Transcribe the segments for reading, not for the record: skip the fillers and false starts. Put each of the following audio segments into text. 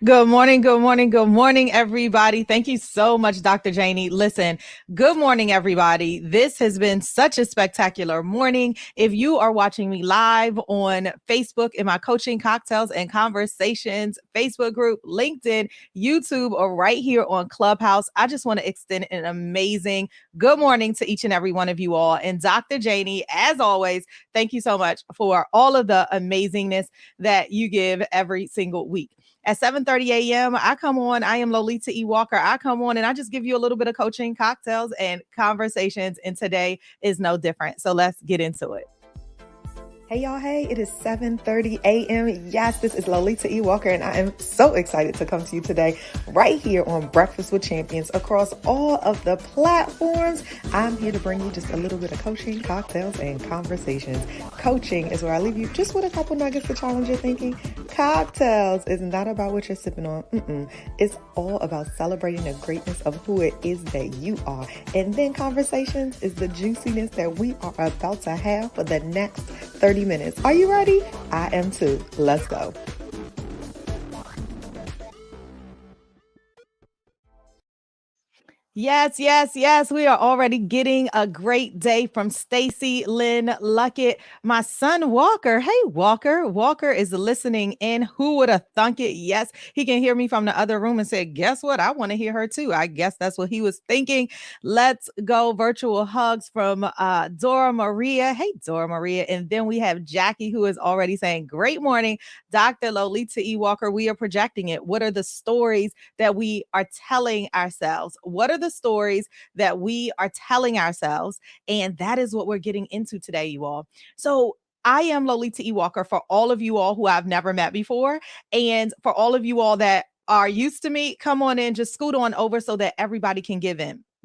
Good morning, good morning, good morning, everybody. Thank you so much, Dr. Janie. Listen, good morning, everybody. This has been such a spectacular morning. If you are watching me live on Facebook in my Coaching Cocktails and Conversations Facebook group, LinkedIn, YouTube, or right here on Clubhouse, I just want to extend an amazing good morning to each and every one of you all. And Dr. Janie, as always, thank you so much for all of the amazingness that you give every single week. At 7:30 a.m., I come on. I am Lolita E. Walker. I come on and I just give you a little bit of coaching, cocktails, and conversations. And today is no different. So let's get into it. Hey, y'all. Hey, it is 7:30 a.m. Yes, this is Lolita E. Walker, and I am so excited to come to you today right here on Breakfast with Champions across all of the platforms. I'm here to bring you just a little bit of coaching, cocktails, and conversations. Coaching is where I leave you just with a couple nuggets to challenge your thinking. Cocktails is not about what you're sipping on. It's all about celebrating the greatness of who it is that you are. And then conversations is the juiciness that we are about to have for the next 30 minutes. Are you ready? I am too. Let's go. Yes. We are already getting a great day from Stacy Lynn Luckett. My son Walker. Hey, Walker. Walker is listening in. Who would have thunk it? Yes, he can hear me from the other room and said, guess what? I want to hear her too. I guess that's what he was thinking. Let's go. Virtual hugs from Dora Maria. Hey, Dora Maria. And then we have Jackie, who is already saying, great morning, Dr. Lolita E. Walker. We are projecting it. What are the stories that we are telling ourselves? What are the stories that we are telling ourselves? And that is what we're getting into today, you all. So I am Lolita E. Walker for all of you all who I've never met before. And for all of you all that are used to me, come on in, just scoot on over so that everybody can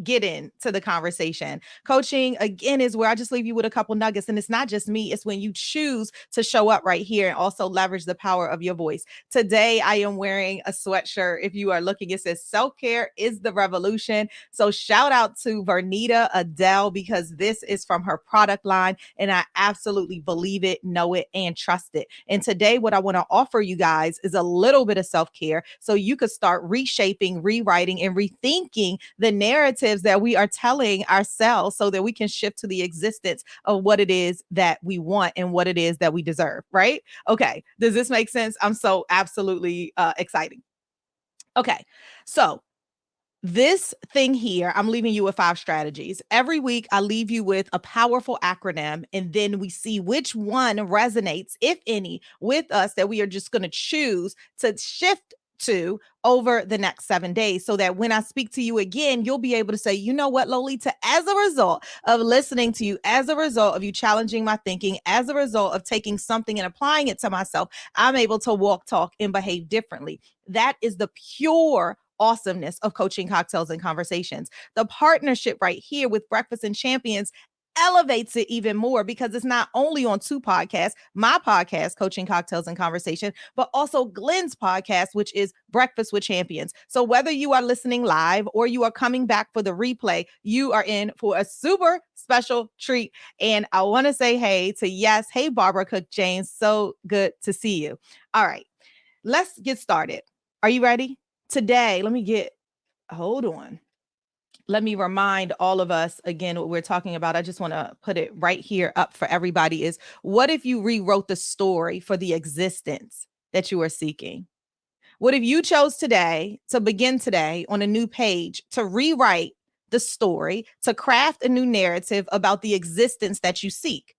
get into the conversation. Coaching, again, is where I just leave you with a couple nuggets. And it's not just me, it's when you choose to show up right here and also leverage the power of your voice. Today, I am wearing a sweatshirt. If you are looking, it says self-care is the revolution. So shout out to Vernita Adele because this is from her product line. And I absolutely believe it, know it, and trust it. And today, what I want to offer you guys is a little bit of self-care so you could start reshaping, rewriting, and rethinking the narratives that we are telling ourselves so that we can shift to the existence of what it is that we want and what it is that we deserve, right? Okay. Does this make sense? I'm so absolutely exciting. Okay. So this thing here, I'm leaving you with 5 strategies. Every week, I leave you with a powerful acronym, and then we see which one resonates, if any, with us that we are just going to choose to shift to over the next 7 days so that when I speak to you again, you'll be able to say, you know what, Lolita, as a result of listening to you, as a result of you challenging my thinking, as a result of taking something and applying it to myself, I'm able to walk, talk, and behave differently. That is the pure awesomeness of coaching, cocktails, and conversations. The partnership right here with Breakfast and Champions elevates it even more because it's not only on 2 podcasts, my podcast, Coaching, Cocktails, and Conversation, but also Glenn's podcast, which is Breakfast with Champions. So whether you are listening live or you are coming back for the replay, you are in for a super special treat. And I want to say hey to hey, Barbara Cook James. So good to see you. All right, let's get started. Are you ready? Today, hold on. Let me remind all of us again what we're talking about. I just want to put it right here up for everybody is what if you rewrote the story for the existence that you are seeking? What if you chose today to begin today on a new page to rewrite the story, to craft a new narrative about the existence that you seek?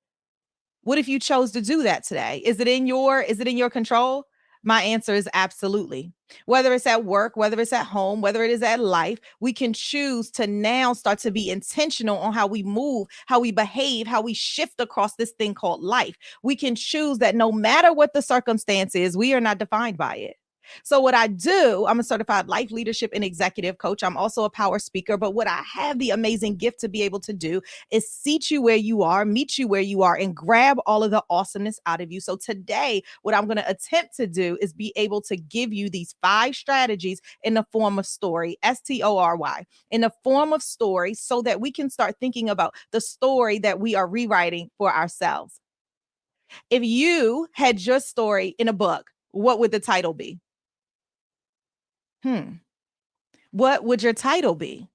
What if you chose to do that today? Is it in your control? My answer is absolutely. Whether it's at work, whether it's at home, whether it is at life, we can choose to now start to be intentional on how we move, how we behave, how we shift across this thing called life. We can choose that no matter what the circumstance is, we are not defined by it. So what I do, I'm a certified life leadership and executive coach. I'm also a power speaker, but what I have the amazing gift to be able to do is seat you where you are, meet you where you are, and grab all of the awesomeness out of you. So today, what I'm going to attempt to do is be able to give you these 5 strategies in the form of story, STORY, in the form of story, so that we can start thinking about the story that we are rewriting for ourselves. If you had your story in a book, what would the title be? Hmm. What would your title be?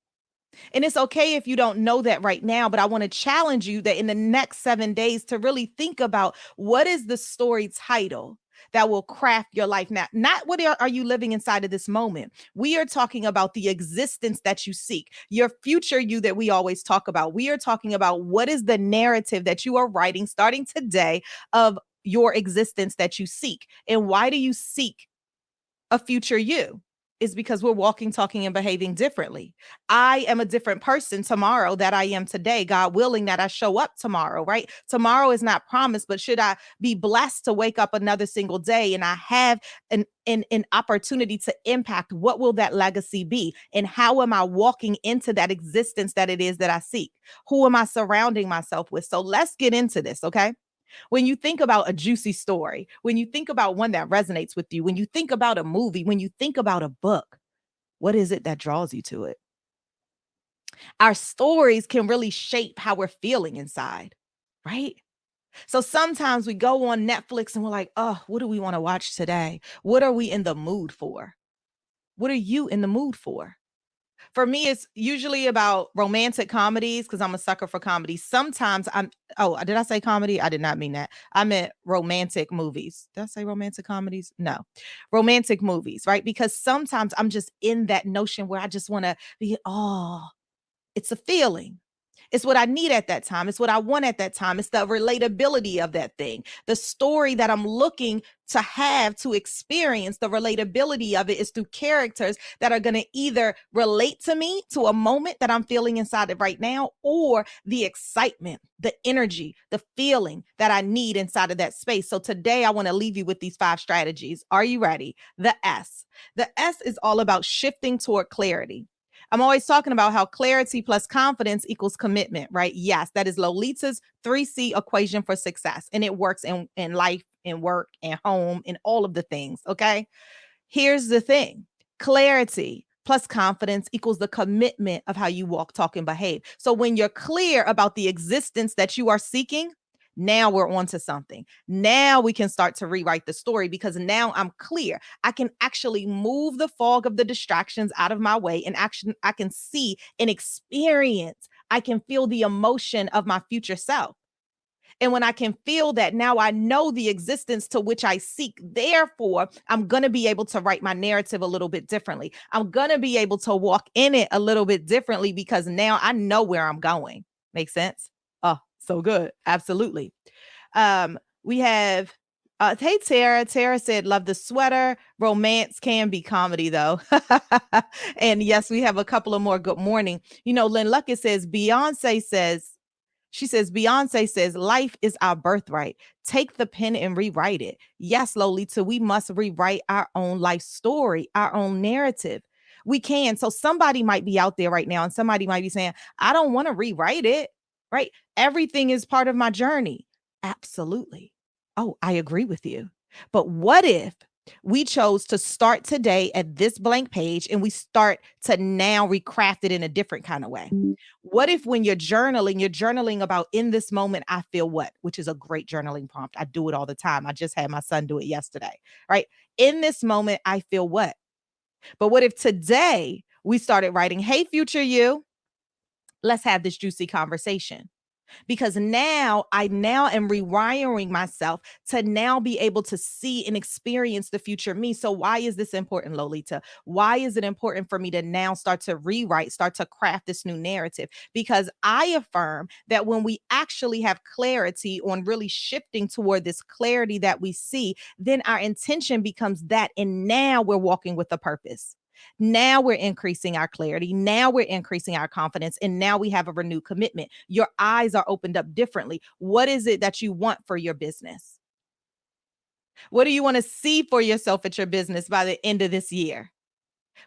And it's okay if you don't know that right now, but I want to challenge you that in the next 7 days to really think about what is the story title that will craft your life now. Not what are you living inside of this moment. We are talking about the existence that you seek, your future you that we always talk about. We are talking about what is the narrative that you are writing starting today of your existence that you seek. And why do you seek a future you? Is because we're walking, talking, and behaving differently. I am a different person tomorrow that I am today, God willing that I show up tomorrow, right? Tomorrow is not promised, but should I be blessed to wake up another single day and I have an opportunity to impact, what will that legacy be? And how am I walking into that existence that it is that I seek? Who am I surrounding myself with? So let's get into this, okay? When you think about a juicy story, when you think about one that resonates with you, when you think about a movie, when you think about a book, what is it that draws you to it? Our stories can really shape how we're feeling inside, right? So sometimes we go on Netflix and we're like, oh, what do we want to watch today? What are we in the mood for? What are you in the mood for? For me, it's usually about romantic comedies because I'm a sucker for comedy. Sometimes oh, did I say comedy? I did not mean that. I meant romantic movies. Did I say romantic comedies? No, romantic movies, right? Because sometimes I'm just in that notion where I just want to be, oh, it's a feeling. It's what I need at that time. It's what I want at that time. It's the relatability of that thing. The story that I'm looking to have to experience, the relatability of it is through characters that are going to either relate to me, to a moment that I'm feeling inside of right now, or the excitement, the energy, the feeling that I need inside of that space. So today I want to leave you with these 5 strategies. Are you ready? The S. The S is all about shifting toward clarity. I'm always talking about how clarity plus confidence equals commitment, right? Yes, that is Lolita's 3C equation for success. And it works in life, in work, in home, in all of the things. Okay. Here's the thing: clarity plus confidence equals the commitment of how you walk, talk, and behave. So when you're clear about the existence that you are seeking, now we're on to something. Now we can start to rewrite the story because now I'm clear. I can actually move the fog of the distractions out of my way and action. I can see and experience. I can feel the emotion of my future self. And when I can feel that, now I know the existence to which I seek. Therefore, I'm going to be able to write my narrative a little bit differently. I'm going to be able to walk in it a little bit differently because now I know where I'm going. Make sense? Oh, so good. Absolutely. We have hey Tara. Tara said, love the sweater. Romance can be comedy though. And yes, we have a couple of more good morning. You know, Lynn Luckett says, Beyonce says, life is our birthright. Take the pen and rewrite it. Yes, Lolita, we must rewrite our own life story, our own narrative. We can. So somebody might be out there right now and somebody might be saying, I don't want to rewrite it, right? Everything is part of my journey. Absolutely. Oh, I agree with you. But what if we chose to start today at this blank page and we start to now recraft it in a different kind of way? What if when you're journaling about in this moment, I feel what, which is a great journaling prompt. I do it all the time. I just had my son do it yesterday, right? In this moment, I feel what? But what if today we started writing, hey, future you, let's have this juicy conversation? Because now I now am rewiring myself to now be able to see and experience the future me. So why is this important, Lolita? Why is it important for me to now start to rewrite, start to craft this new narrative? Because I affirm that when we actually have clarity on really shifting toward this clarity that we see, then our intention becomes that. And now we're walking with a purpose. Now we're increasing our clarity. Now we're increasing our confidence. And now we have a renewed commitment. Your eyes are opened up differently. What is it that you want for your business? What do you want to see for yourself at your business by the end of this year?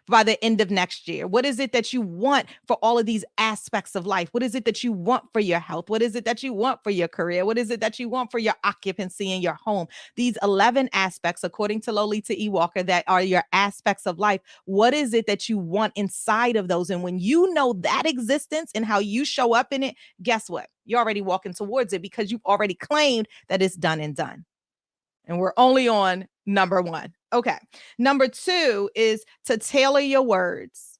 By the end of next year? What is it that you want for all of these aspects of life? What is it that you want for your health? What is it that you want for your career? What is it that you want for your occupancy in your home? These 11 aspects, according to Lolita E. Walker, that are your aspects of life. What is it that you want inside of those? And when you know that existence and how you show up in it, guess what? You're already walking towards it because you've already claimed that it's done and done. And we're only on Number one. Okay. Number two is to tailor your words.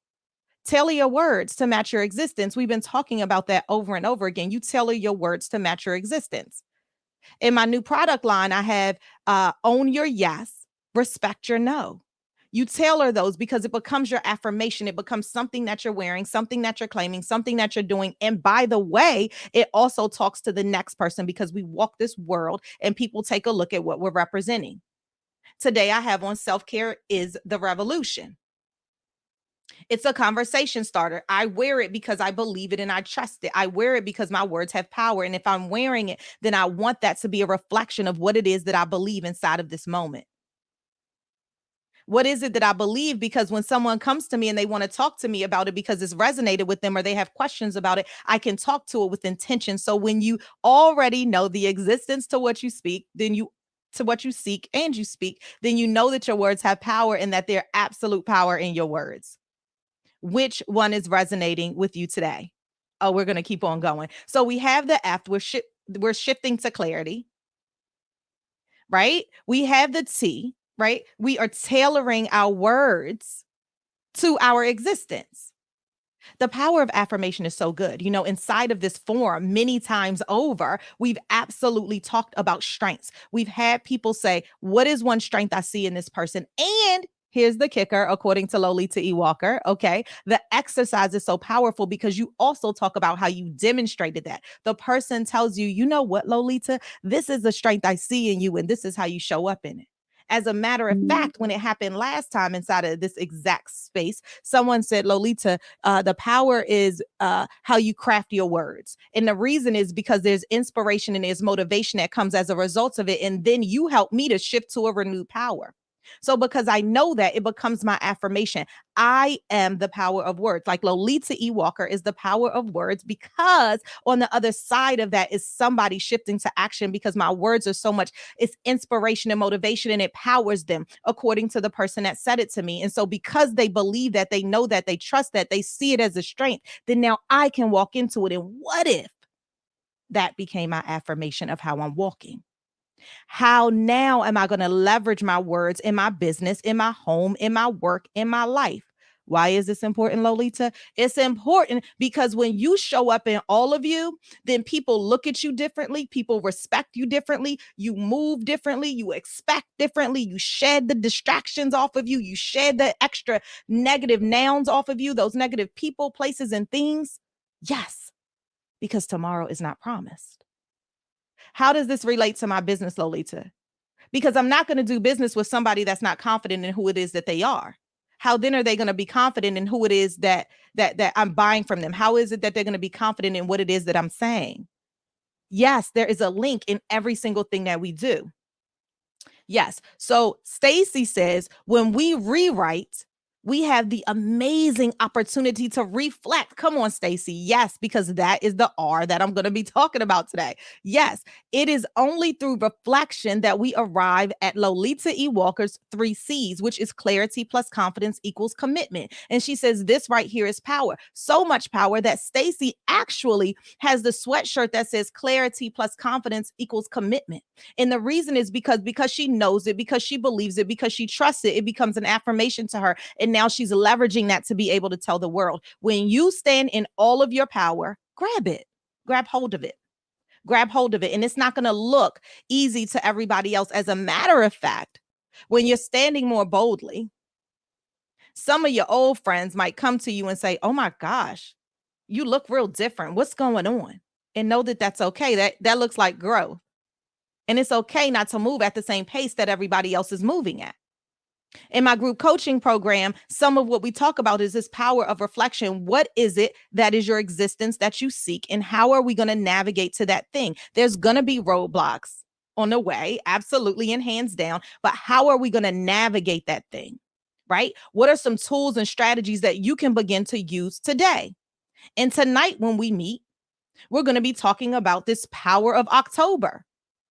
Tailor your words to match your existence. We've been talking about that over and over again. You tailor your words to match your existence. In my new product line, I have own your yes, respect your no. You tailor those because it becomes your affirmation. It becomes something that you're wearing, something that you're claiming, something that you're doing. And by the way, it also talks to the next person because we walk this world and people take a look at what we're representing. Today, I have on self care is the revolution. It's a conversation starter. I wear it because I believe it and I trust it. I wear it because my words have power. And if I'm wearing it, then I want that to be a reflection of what it is that I believe inside of this moment. What is it that I believe? Because when someone comes to me and they want to talk to me about it because it's resonated with them or they have questions about it, I can talk to it with intention. So when you already know the existence to what you speak, then you to what you seek and you speak, then you know that your words have power and that they're absolute power in your words. Which one is resonating with you today? Oh, we're going to keep on going. So we have the F, we're shifting to clarity, right? We have the T, right? We are tailoring our words to our existence. The power of affirmation is so good. You know, inside of this forum, many times over, we've absolutely talked about strengths. We've had people say, what is one strength I see in this person? And here's the kicker, according to Lolita E. Walker. Okay. The exercise is so powerful because you also talk about how you demonstrated that. The person tells you, you know what, Lolita, this is the strength I see in you, and this is how you show up in it. As a matter of fact, when it happened last time inside of this exact space, someone said, Lolita, the power is how you craft your words. And the reason is because there's inspiration and there's motivation that comes as a result of it. And then you help me to shift to a renewed power. So because I know that, it becomes my affirmation. I am the power of words. Like Lolita E. Walker is the power of words, because on the other side of that is somebody shifting to action, because my words are so much, it's inspiration and motivation, and it powers them according to the person that said it to me. And so because they believe that, they know that, they trust that, they see it as a strength, then now I can walk into it. And what if that became my affirmation of how I'm walking? How now am I going to leverage my words in my business, in my home, in my work, in my life? Why is this important, Lolita? It's important because when you show up in all of you, then people look at you differently. People respect you differently. You move differently. You expect differently. You shed the distractions off of you. You shed the extra negative nouns off of you, those negative people, places, and things. Yes, because tomorrow is not promised. How does this relate to my business, Lolita? Because I'm not going to do business with somebody that's not confident in who it is that they are. How then are they going to be confident in who it is that I'm buying from them? How is it that they're going to be confident in what it is that I'm saying? Yes, there is a link in every single thing that we do. Yes. So Stacy says, when we rewrite, we have the amazing opportunity to reflect. Come on, Stacy. Yes, because that is the R that I'm going to be talking about today. Yes, it is only through reflection that we arrive at Lolita E. Walker's 3 C's, which is clarity plus confidence equals commitment. And she says this right here is power. So much power that Stacy actually has the sweatshirt that says clarity plus confidence equals commitment. And the reason is because she knows it, because she believes it, because she trusts it. It becomes an affirmation to her. And now she's leveraging that to be able to tell the world. When you stand in all of your power, grab it, grab hold of it. Grab hold of it. And it's not going to look easy to everybody else. As a matter of fact, when you're standing more boldly, some of your old friends might come to you and say, oh my gosh, you look real different. What's going on? And know that that's okay. That looks like growth. And it's okay not to move at the same pace that everybody else is moving at. In my group coaching program, some of what we talk about is this power of reflection. What is it that is your existence that you seek? And how are we going to navigate to that thing? There's going to be roadblocks on the way, absolutely, and hands down. But how are we going to navigate that thing? Right? What are some tools and strategies that you can begin to use today? And tonight, when we meet, we're going to be talking about this power of October.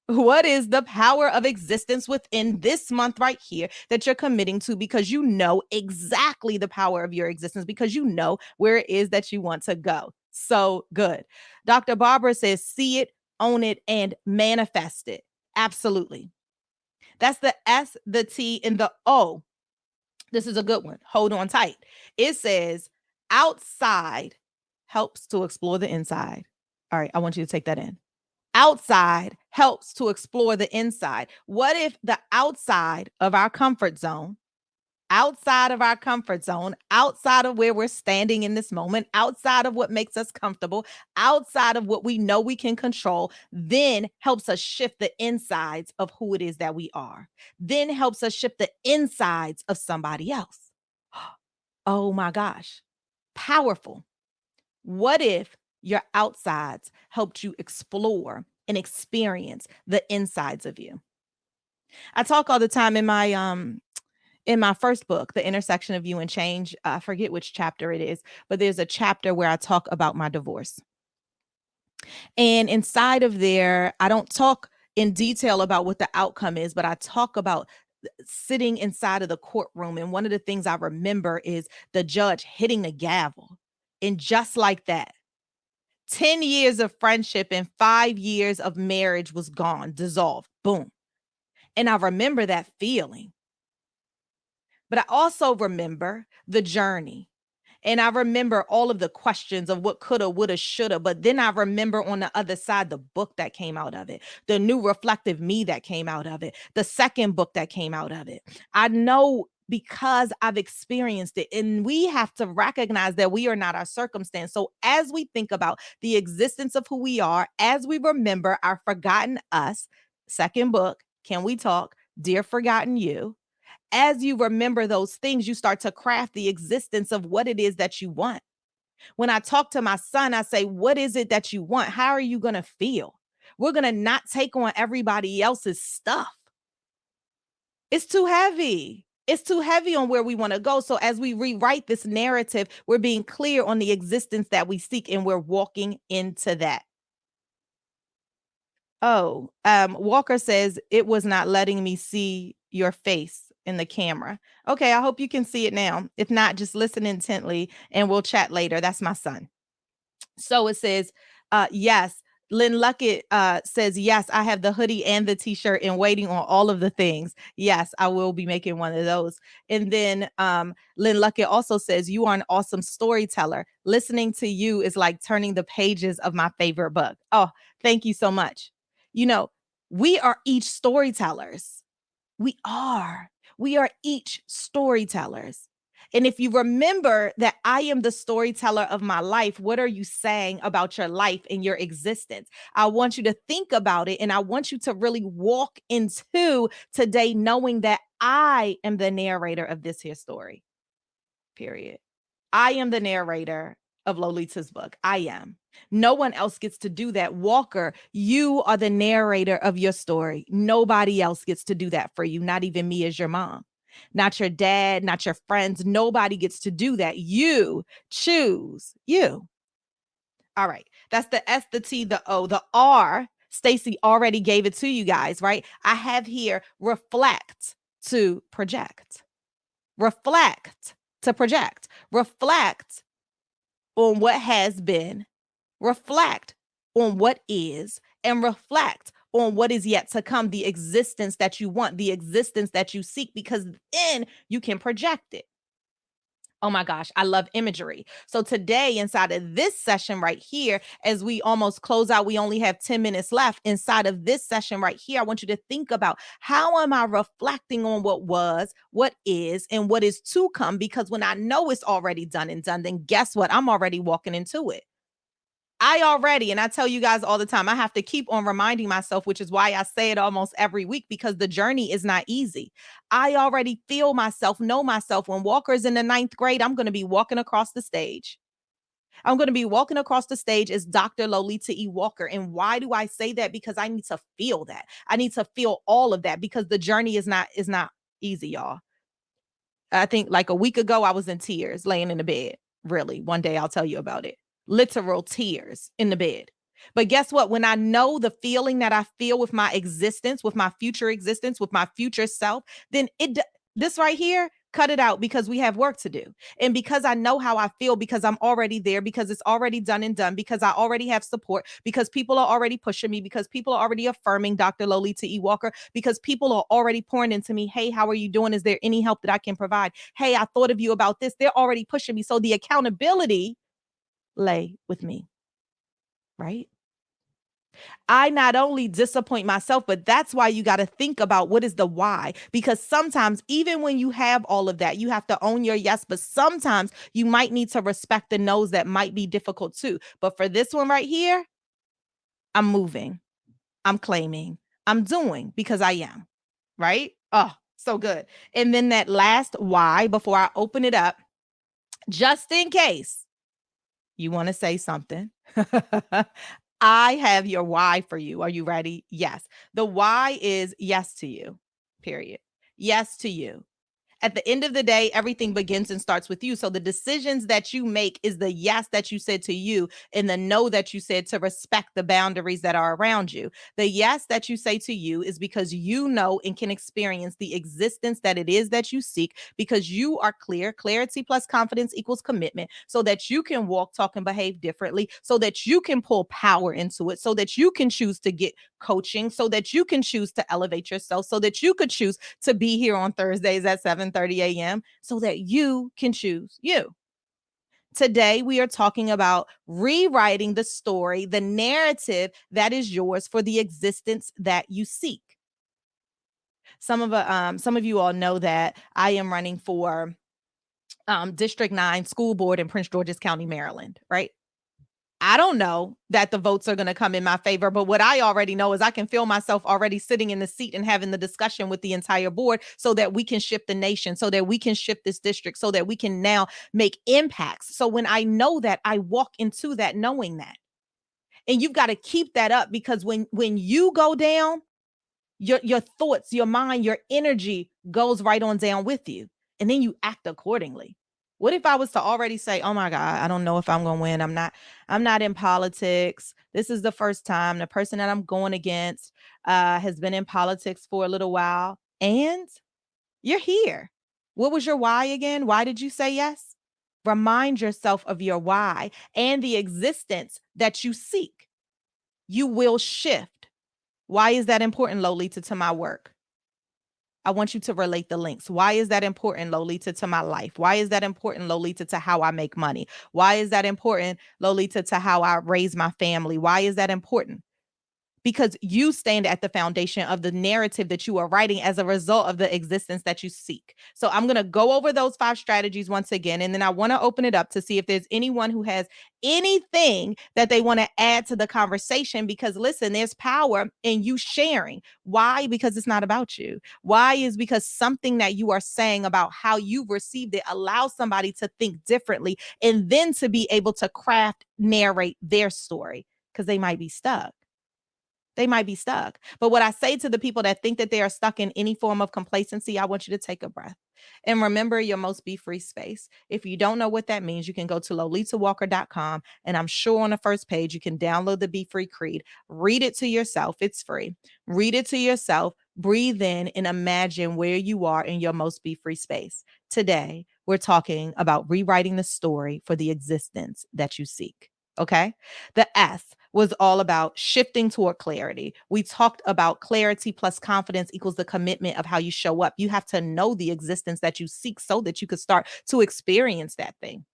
What is the power of existence within this month right here that you're committing to, because you know exactly the power of your existence, because you know where it is that you want to go? So good. Dr. Barbara says, see it, own it, and manifest it. Absolutely. That's the S, the T, and the O. This is a good one. Hold on tight. It says outside helps to explore the inside. All right, I want you to take that in. Outside helps to explore the inside. What if the outside of our comfort zone, outside of where we're standing in this moment, outside of what makes us comfortable, outside of what we know we can control, then helps us shift the insides of who it is that we are, then helps us shift the insides of somebody else. Oh my gosh, powerful. What if your outsides helped you explore and experience the insides of you? I talk all the time in my first book, The Intersection of You and Change. I forget which chapter it is, but there's a chapter where I talk about my divorce. And inside of there, I don't talk in detail about what the outcome is, but I talk about sitting inside of the courtroom. And one of the things I remember is the judge hitting the gavel. And just like that, 10 years of friendship and 5 years of marriage was gone, dissolved, boom. And I remember that feeling. But I also remember the journey. And I remember all of the questions of what coulda, woulda, shoulda. But then I remember on the other side, the book that came out of it, the new reflective me that came out of it, the second book that came out of it. I know because I've experienced it. And we have to recognize that we are not our circumstance. So as we think about the existence of who we are, as we remember our forgotten us, second book, Can We Talk? Dear Forgotten You, as you remember those things, you start to craft the existence of what it is that you want. When I talk to my son, I say, what is it that you want? How are you going to feel? We're going to not take on everybody else's stuff. It's too heavy. It's too heavy on where we want to go. So as we rewrite this narrative, we're being clear on the existence that we seek, and we're walking into that. Oh, Walker says it was not letting me see your face in the camera. Okay, I hope you can see it now. If not, just listen intently and we'll chat later. That's my son. So it says, yes. Lynn Luckett says, yes, I have the hoodie and the t-shirt and waiting on all of the things. Yes, I will be making one of those. And then Lynn Luckett also says, you are an awesome storyteller. Listening to you is like turning the pages of my favorite book. Oh, thank you so much. You know, we are each storytellers. We are. We are each storytellers. And if you remember that I am the storyteller of my life, what are you saying about your life and your existence? I want you to think about it, and I want you to really walk into today knowing that I am the narrator of this here story. Period. I am the narrator of Lolita's book. I am. No one else gets to do that. Walker, you are the narrator of your story. Nobody else gets to do that for you, not even me as your mom, not your dad, not your friends. Nobody gets to do that. You choose you. All right. That's the S, the T, the O, the R. Stacy already gave it to you guys, right? I have here reflect to project. Reflect to project. Reflect on what has been, reflect on what is, and reflect on what is yet to come, the existence that you want, the existence that you seek, because then you can project it. Oh my gosh, I love imagery. So today, inside of this session right here, as we almost close out, we only have 10 minutes left. Inside of this session right here, I want you to think about, how am I reflecting on what was, what is, and what is to come? Because when I know it's already done and done, then guess what? I'm already walking into it. And I tell you guys all the time, I have to keep on reminding myself, which is why I say it almost every week, because the journey is not easy. I already feel myself, know myself. When Walker's in the 9th grade, I'm going to be walking across the stage. I'm going to be walking across the stage as Dr. Lolita E. Walker. And why do I say that? Because I need to feel that. I need to feel all of that, because the journey is not easy, y'all. I think like a week ago, I was in tears laying in the bed. Really, one day I'll tell you about it. Literal tears in the bed. But guess what? When I know the feeling that I feel with my existence, with my future existence, with my future self, then this right here, Cut it out because we have work to do. And because I know how I feel, because I'm already there, because it's already done and done, because I already have support, because people are already pushing me, because people are already affirming Dr. Lolita E. Walker, because people are already pouring into me. Hey, how are you doing? Is there any help that I can provide? Hey, I thought of you about this. They're already pushing me. So the accountability lay with me, right? I not only disappoint myself, but that's why you got to think about what is the why. Because sometimes, even when you have all of that, you have to own your yes, but sometimes you might need to respect the no's that might be difficult too. But for this one right here, I'm moving, I'm claiming, I'm doing because I am, right? Oh, so good. And then that last why before I open it up, just in case you want to say something. I have your why for you. Are you ready? Yes. The why is yes to you, period. Yes to you. At the end of the day, everything begins and starts with you. So the decisions that you make is the yes that you said to you and the no that you said to respect the boundaries that are around you. The yes that you say to you is because you know and can experience the existence that it is that you seek because you are clear. Clarity plus confidence equals commitment so that you can walk, talk, and behave differently, so that you can pull power into it, so that you can choose to get coaching, so that you can choose to elevate yourself, so that you could choose to be here on Thursdays at 7:30 a.m. so that you can choose you. Today, we are talking about rewriting the story, the narrative that is yours for the existence that you seek. Some of you all know that I am running for District 9 School Board in Prince George's County, Maryland, right? I don't know that the votes are going to come in my favor, but what I already know is I can feel myself already sitting in the seat and having the discussion with the entire board so that we can shift the nation, so that we can shift this district, so that we can now make impacts. So when I know that, I walk into that knowing that. And you've got to keep that up because when you go down, your thoughts, your mind, your energy goes right on down with you. And then you act accordingly. What if I was to already say, "Oh my God, I don't know if I'm going to win. I'm not in politics. This is the first time the person that I'm going against has been in politics for a little while and you're here." What was your why again? Why did you say yes? Remind yourself of your why and the existence that you seek. You will shift. Why is that important, Lolita, to my work? I want you to relate the links. Why is that important, Lolita, to my life? Why is that important, Lolita, to how I make money? Why is that important, Lolita, to how I raise my family? Why is that important? Because you stand at the foundation of the narrative that you are writing as a result of the existence that you seek. So I'm going to go over those 5 strategies once again, and then I want to open it up to see if there's anyone who has anything that they want to add to the conversation, because listen, there's power in you sharing. Why? Because it's not about you. Why is because something that you are saying about how you've received it allows somebody to think differently and then to be able to craft, narrate their story because they might be stuck. They might be stuck. But what I say to the people that think that they are stuck in any form of complacency, I want you to take a breath and remember your most be free space. If you don't know what that means, you can go to lolitawalker.com. And I'm sure on the first page, you can download the Be Free Creed, read it to yourself. It's free. Read it to yourself, breathe in, and imagine where you are in your most be free space. Today, we're talking about rewriting the story for the existence that you seek. Okay. The S was all about shifting toward clarity. We talked about clarity plus confidence equals the commitment of how you show up. You have to know the existence that you seek so that you could start to experience that thing.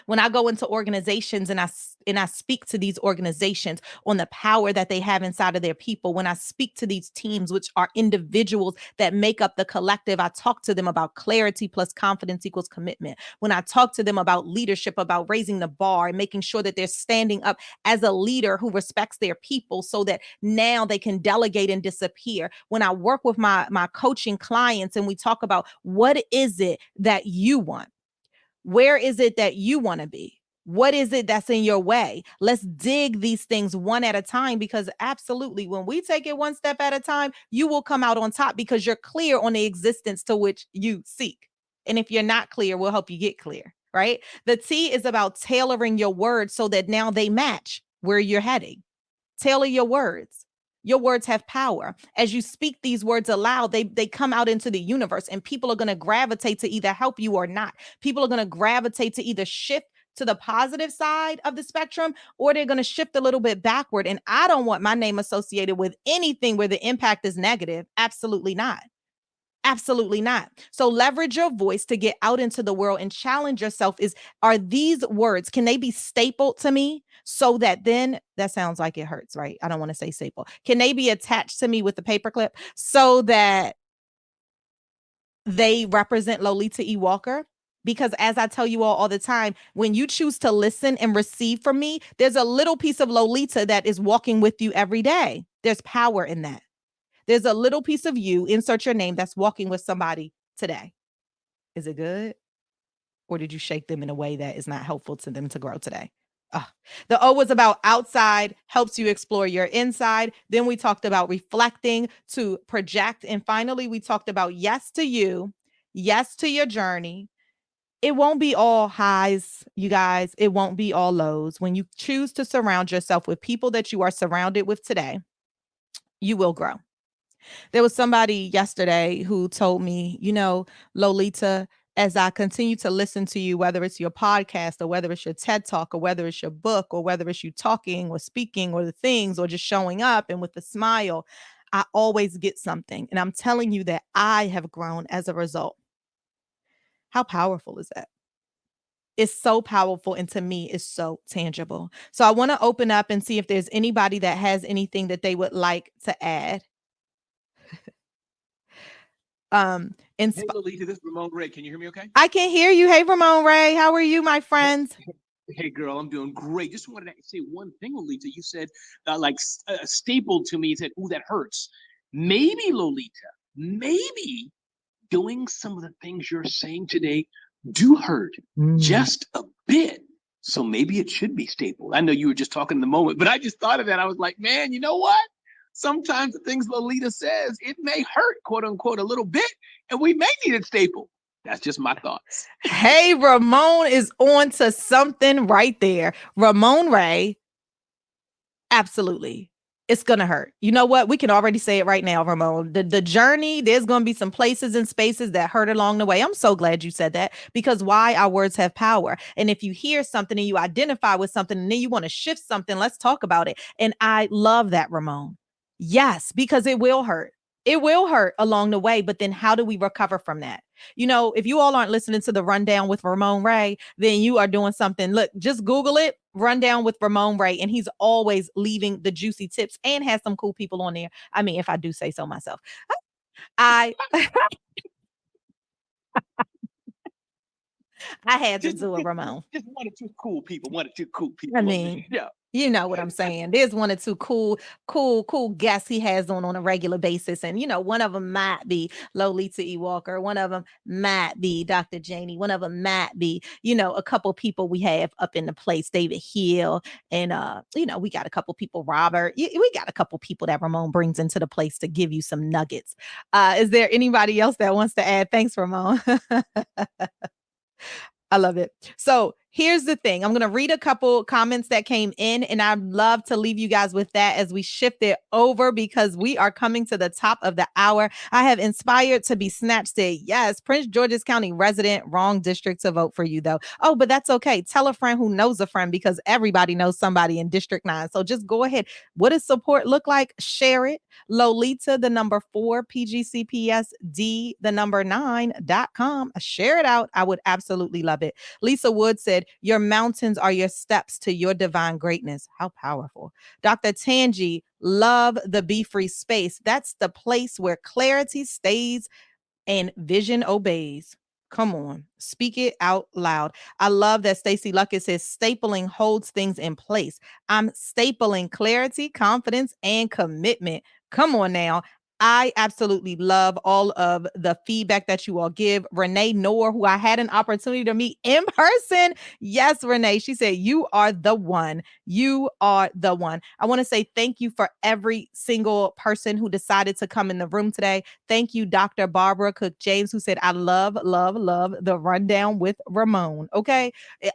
When I go into organizations and I speak to these organizations on the power that they have inside of their people, when I speak to these teams, which are individuals that make up the collective, I talk to them about clarity plus confidence equals commitment. When I talk to them about leadership, about raising the bar and making sure that they're standing up as a leader who respects their people so that now they can delegate and disappear. When I work with my coaching clients and we talk about what is it that you want? Where is it that you want to be? What is it that's in your way? Let's dig these things one at a time, because absolutely, when we take it one step at a time, you will come out on top because you're clear on the existence to which you seek. And if you're not clear, we'll help you get clear, right? The T is about tailoring your words so that now they match where you're heading. Tailor your words. Your words have power. As you speak these words aloud, they come out into the universe, and people are going to gravitate to either help you or not. People are going to gravitate to either shift to the positive side of the spectrum, or they're going to shift a little bit backward. And I don't want my name associated with anything where the impact is negative. Absolutely not. Absolutely not. So leverage your voice to get out into the world and challenge yourself. Are these words, can they be stapled to me so that then, that sounds like it hurts, right? I don't want to say staple. Can they be attached to me with the paperclip so that they represent Lolita E. Walker? Because as I tell you all the time, when you choose to listen and receive from me, there's a little piece of Lolita that is walking with you every day. There's power in that. There's a little piece of you, insert your name, that's walking with somebody today. Is it good? Or did you shake them in a way that is not helpful to them to grow today? The O was about outside, helps you explore your inside. Then we talked about reflecting to project. And finally, we talked about yes to you, yes to your journey. It won't be all highs, you guys. It won't be all lows. When you choose to surround yourself with people that you are surrounded with today, you will grow. There was somebody yesterday who told me, Lolita, as I continue to listen to you, whether it's your podcast or whether it's your TED talk or whether it's your book or whether it's you talking or speaking or the things or just showing up and with a smile, I always get something. And I'm telling you that I have grown as a result. How powerful is that? It's so powerful. And to me, it's so tangible. So I want to open up and see if there's anybody that has anything that they would like to add. Hey, Lolita, this is Ramon Ray. Can you hear me okay? I can hear you. Hey, Ramon Ray. How are you, my Hey, friends? hey, girl, I'm doing great. Just wanted to say one thing, Lolita. You said, stapled to me, you said, ooh, that hurts. Maybe, Lolita, maybe doing some of the things you're saying today do hurt just a bit. So maybe it should be stapled. I know you were just talking in the moment, but I just thought of that. I was like, man, you know what? Sometimes the things Lolita says, it may hurt, quote unquote, a little bit, and we may need it stapled. That's just my thoughts. Hey, Ramon is on to something right there. Ramon Ray, absolutely. It's going to hurt. You know what? We can already say it right now, Ramon. The journey, there's going to be some places and spaces that hurt along the way. I'm so glad you said that, because why? Our words have power. And if you hear something and you identify with something and then you want to shift something, let's talk about it. And I love that, Ramon. Yes, because it will hurt. It will hurt along the way, but then how do we recover from that? If you all aren't listening to the rundown with Ramon Ray, then you are doing something. Look, just Google it, rundown with Ramon Ray, and he's always leaving the juicy tips and has some cool people on there. I mean, if I do say so myself. I I had to Just, do a just, Ramon. just one or two cool people. One or two cool I people. mean, Yeah. you know what I'm saying. There's one or two cool guests he has on a regular basis. And, one of them might be Lolita E. Walker. One of them might be Dr. Janie. One of them might be, a couple people we have up in the place, David Hill. And, we got a couple people, Robert. We got a couple people that Ramon brings into the place to give you some nuggets. Is there anybody else that wants to add? Thanks, Ramon. I love it. So here's the thing. I'm going to read a couple comments that came in, and I'd love to leave you guys with that as we shift it over, because we are coming to the top of the hour. I have inspired to be snatched. Said, yes, Prince George's County resident, wrong district to vote for you, though. Oh, but that's okay. Tell a friend who knows a friend, because everybody knows somebody in District 9. So just go ahead. What does support look like? Share it. Lolita, the number 4, PGCPSD, the number 9.com. Share it out. I would absolutely love it. Lisa Wood said, your mountains are your steps to your divine greatness. How powerful. Dr. Tangi, love the Be Free space. That's the place where clarity stays and vision obeys. Come on, speak it out loud. I love that Stacey Luckett says stapling holds things in place. I'm stapling clarity, confidence, and commitment. Come on now. I absolutely love all of the feedback that you all give. Renee Noor, who I had an opportunity to meet in person. Yes, Renee. She said, you are the one. You are the one. I want to say thank you for every single person who decided to come in the room today. Thank you, Dr. Barbara Cook James, who said, I love, love, love the rundown with Ramon. Okay.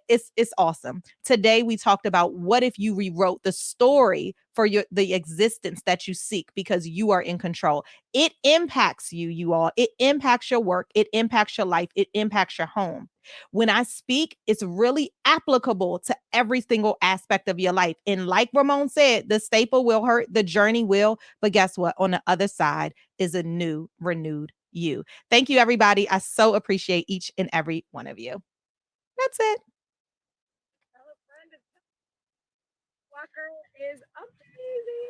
It's awesome. Today we talked about what if you rewrote the story for the existence that you seek because you are in control. It impacts you, you all. It impacts your work. It impacts your life. It impacts your home. When I speak, it's really applicable to every single aspect of your life. And like Ramon said, the staple will hurt, the journey will. But guess what? On the other side is a new, renewed you. Thank you, everybody. I so appreciate each and every one of you. That's it. Walker is amazing.